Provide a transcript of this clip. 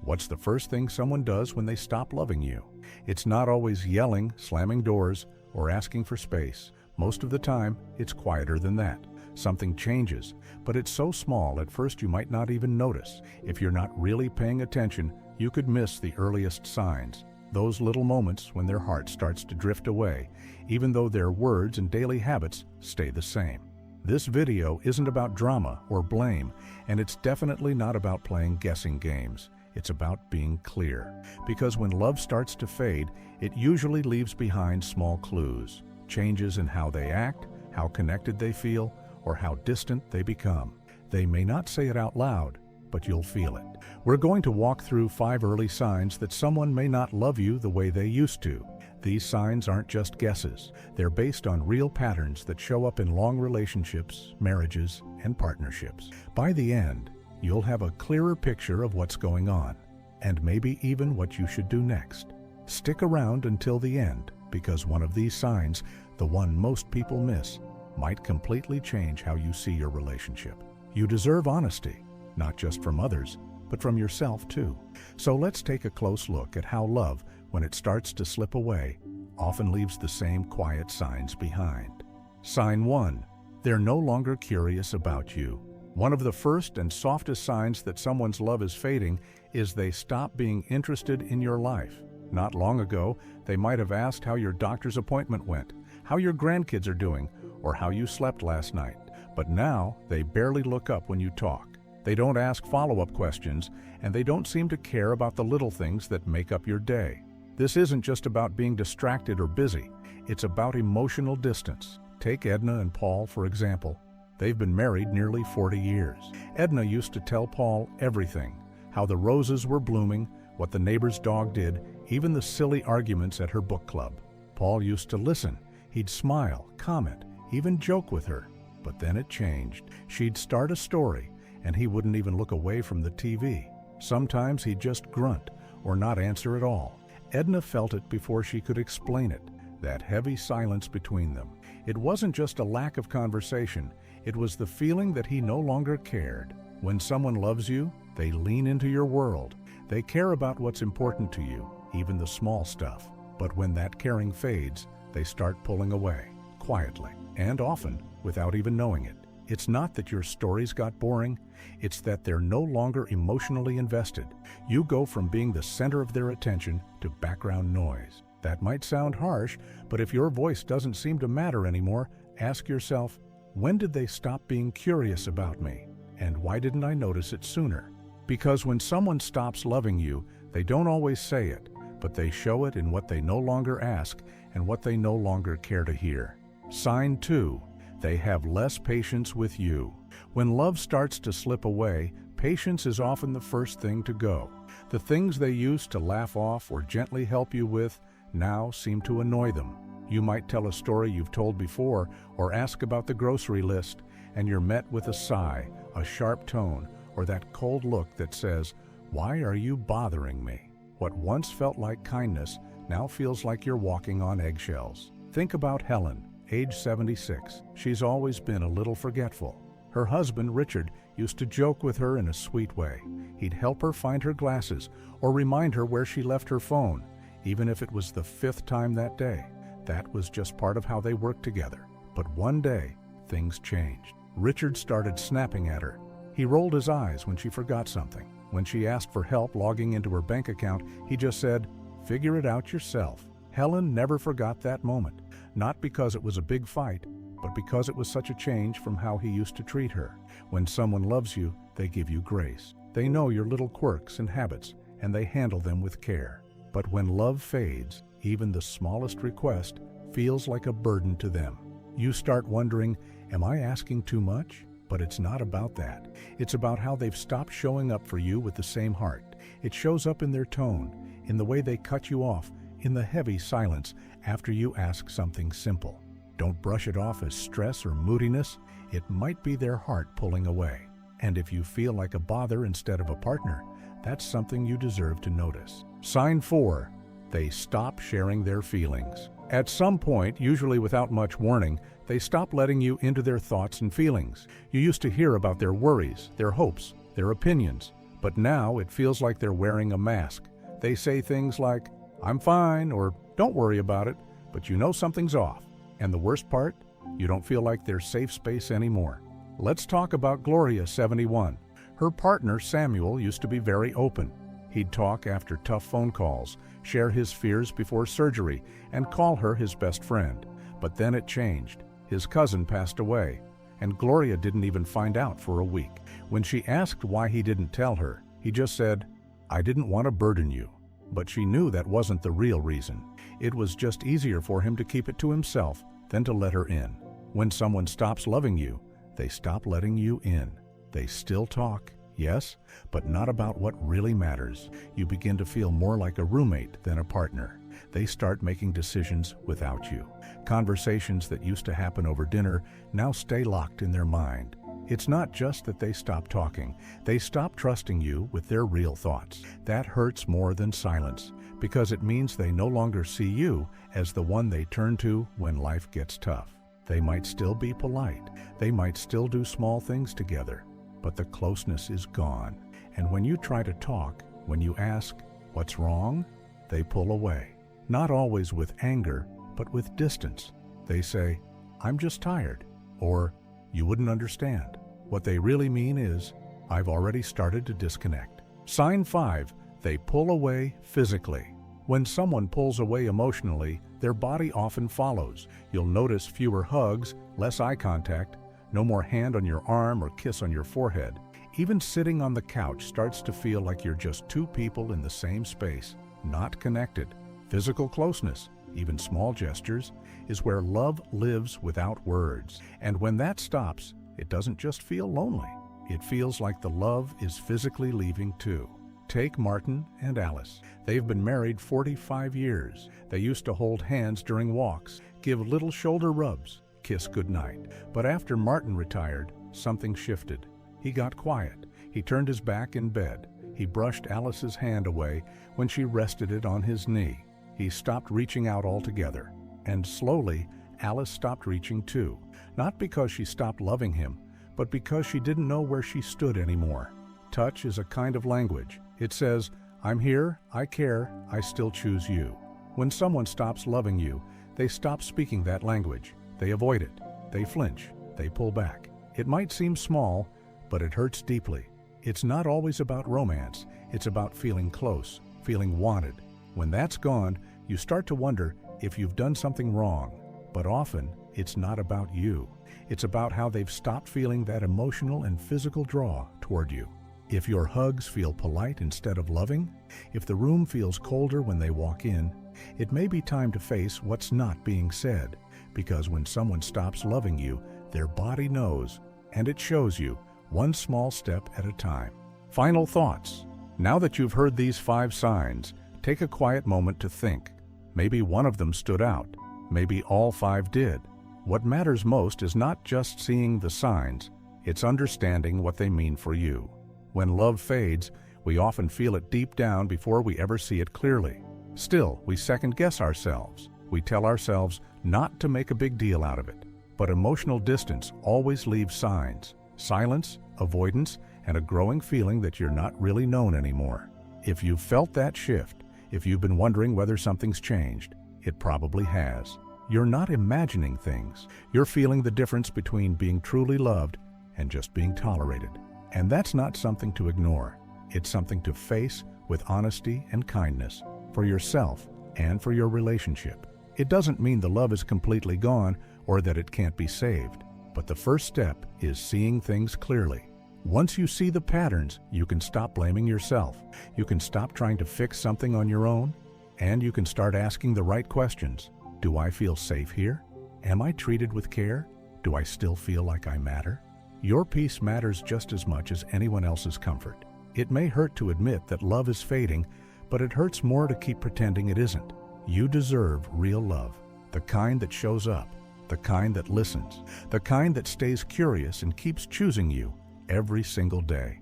What's the first thing someone does when they stop loving you? It's not always yelling, slamming doors, or asking for space. Most of the time, it's quieter than that. Something changes, but it's so small at first you might not even notice. If you're not really paying attention, you could miss the earliest signs. Those little moments when their heart starts to drift away, even though their words and daily habits stay the same. This video isn't about drama or blame, and it's definitely not about playing guessing games. It's about being clear. Because when love starts to fade, it usually leaves behind small clues. Changes in how they act, how connected they feel, or how distant they become. They may not say it out loud, but you'll feel it. We're going to walk through 5 early signs that someone may not love you the way they used to. These signs aren't just guesses. They're based on real patterns that show up in long relationships, marriages, and partnerships. By the end, you'll have a clearer picture of what's going on, and maybe even what you should do next. Stick around until the end, because one of these signs, the one most people miss, might completely change how you see your relationship. You deserve honesty, not just from others, but from yourself too. So let's take a close look at how love, when it starts to slip away, often leaves the same quiet signs behind. Sign 1. They're no longer curious about you. One of the first and softest signs that someone's love is fading is they stop being interested in your life. Not long ago, they might have asked how your doctor's appointment went, how your grandkids are doing, or how you slept last night. But now, they barely look up when you talk. They don't ask follow-up questions, and they don't seem to care about the little things that make up your day. This isn't just about being distracted or busy. It's about emotional distance. Take Edna and Paul, for example. They've been married nearly 40 years. Edna used to tell Paul everything, how the roses were blooming, what the neighbor's dog did, even the silly arguments at her book club. Paul used to listen. He'd smile, comment, even joke with her. But then it changed. She'd start a story, and he wouldn't even look away from the TV. Sometimes he'd just grunt or not answer at all. Edna felt it before she could explain it, that heavy silence between them. It wasn't just a lack of conversation, it was the feeling that he no longer cared. When someone loves you, they lean into your world. They care about what's important to you, even the small stuff. But when that caring fades, they start pulling away, quietly, and often without even knowing it. It's not that your stories got boring, it's that they're no longer emotionally invested. You go from being the center of their attention to background noise. That might sound harsh, but if your voice doesn't seem to matter anymore, ask yourself, when did they stop being curious about me? And why didn't I notice it sooner? Because when someone stops loving you, they don't always say it, but they show it in what they no longer ask and what they no longer care to hear. Sign 2. They have less patience with you. When love starts to slip away, patience is often the first thing to go. The things they used to laugh off or gently help you with now seem to annoy them. You might tell a story you've told before or ask about the grocery list, and you're met with a sigh, a sharp tone, or that cold look that says, "Why are you bothering me?" What once felt like kindness now feels like you're walking on eggshells. Think about Helen, age 76. She's always been a little forgetful. Her husband, Richard, used to joke with her in a sweet way. He'd help her find her glasses or remind her where she left her phone, even if it was the 5th time that day. That was just part of how they worked together. But one day, things changed. Richard started snapping at her. He rolled his eyes when she forgot something. When she asked for help logging into her bank account, he just said, "Figure it out yourself." Helen never forgot that moment, not because it was a big fight, but because it was such a change from how he used to treat her. When someone loves you, they give you grace. They know your little quirks and habits, and they handle them with care. But when love fades, even the smallest request feels like a burden to them. You start wondering, am I asking too much? But it's not about that. It's about how they've stopped showing up for you with the same heart. It shows up in their tone, in the way they cut you off, in the heavy silence after you ask something simple. Don't brush it off as stress or moodiness. It might be their heart pulling away. And if you feel like a bother instead of a partner, that's something you deserve to notice. Sign 4. They stop sharing their feelings. At some point, usually without much warning, they stop letting you into their thoughts and feelings. You used to hear about their worries, their hopes, their opinions, But now it feels like they're wearing a mask. They say things like, "I'm fine," or "Don't worry about it," but you know something's off. And the worst part? You don't feel like their safe space anymore. Let's talk about Gloria, 71. Her partner, Samuel, used to be very open. He'd talk after tough phone calls, share his fears before surgery, and call her his best friend. But then it changed. His cousin passed away, and Gloria didn't even find out for a week. When she asked why he didn't tell her, he just said, "I didn't want to burden you." But she knew that wasn't the real reason. It was just easier for him to keep it to himself than to let her in. When someone stops loving you, they stop letting you in. They still talk, yes, but not about what really matters. You begin to feel more like a roommate than a partner. They start making decisions without you. Conversations that used to happen over dinner now stay locked in their mind. It's not just that they stop talking. They stop trusting you with their real thoughts. That hurts more than silence, because it means they no longer see you as the one they turn to when life gets tough. They might still be polite. They might still do small things together, but the closeness is gone. And when you try to talk, when you ask, "What's wrong?" they pull away. Not always with anger, but with distance. They say, "I'm just tired," or "You wouldn't understand." What they really mean is, "I've already started to disconnect." Sign 5, they pull away physically. When someone pulls away emotionally, their body often follows. You'll notice fewer hugs, less eye contact, no more hand on your arm or kiss on your forehead. Even sitting on the couch starts to feel like you're just two people in the same space, not connected. Physical closeness, even small gestures, is where love lives without words. And when that stops, it doesn't just feel lonely. It feels like the love is physically leaving too. Take Martin and Alice. They've been married 45 years. They used to hold hands during walks, give little shoulder rubs, kiss goodnight. But after Martin retired, something shifted. He got quiet. He turned his back in bed. He brushed Alice's hand away when she rested it on his knee. He stopped reaching out altogether. And slowly, Alice stopped reaching too. Not because she stopped loving him, but because she didn't know where she stood anymore. Touch is a kind of language. It says, "I'm here, I care, I still choose you." When someone stops loving you, they stop speaking that language. They avoid it. They flinch. They pull back. It might seem small, but it hurts deeply. It's not always about romance. It's about feeling close, feeling wanted. When that's gone, you start to wonder if you've done something wrong. But often, it's not about you. It's about how they've stopped feeling that emotional and physical draw toward you. If your hugs feel polite instead of loving, if the room feels colder when they walk in, it may be time to face what's not being said. Because when someone stops loving you, their body knows, and it shows you, one small step at a time. Final thoughts. Now that you've heard these 5 signs, take a quiet moment to think. Maybe one of them stood out. Maybe all 5 did. What matters most is not just seeing the signs, it's understanding what they mean for you. When love fades, we often feel it deep down before we ever see it clearly. Still, we second-guess ourselves. We tell ourselves not to make a big deal out of it. But emotional distance always leaves signs: silence, avoidance, and a growing feeling that you're not really known anymore. If you've felt that shift, if you've been wondering whether something's changed, it probably has. You're not imagining things. You're feeling the difference between being truly loved and just being tolerated. And that's not something to ignore. It's something to face with honesty and kindness for yourself and for your relationship. It doesn't mean the love is completely gone or that it can't be saved, but the first step is seeing things clearly. Once you see the patterns, you can stop blaming yourself. You can stop trying to fix something on your own, and you can start asking the right questions. Do I feel safe here? Am I treated with care? Do I still feel like I matter? Your peace matters just as much as anyone else's comfort. It may hurt to admit that love is fading, but it hurts more to keep pretending it isn't. You deserve real love, the kind that shows up, the kind that listens, the kind that stays curious and keeps choosing you every single day.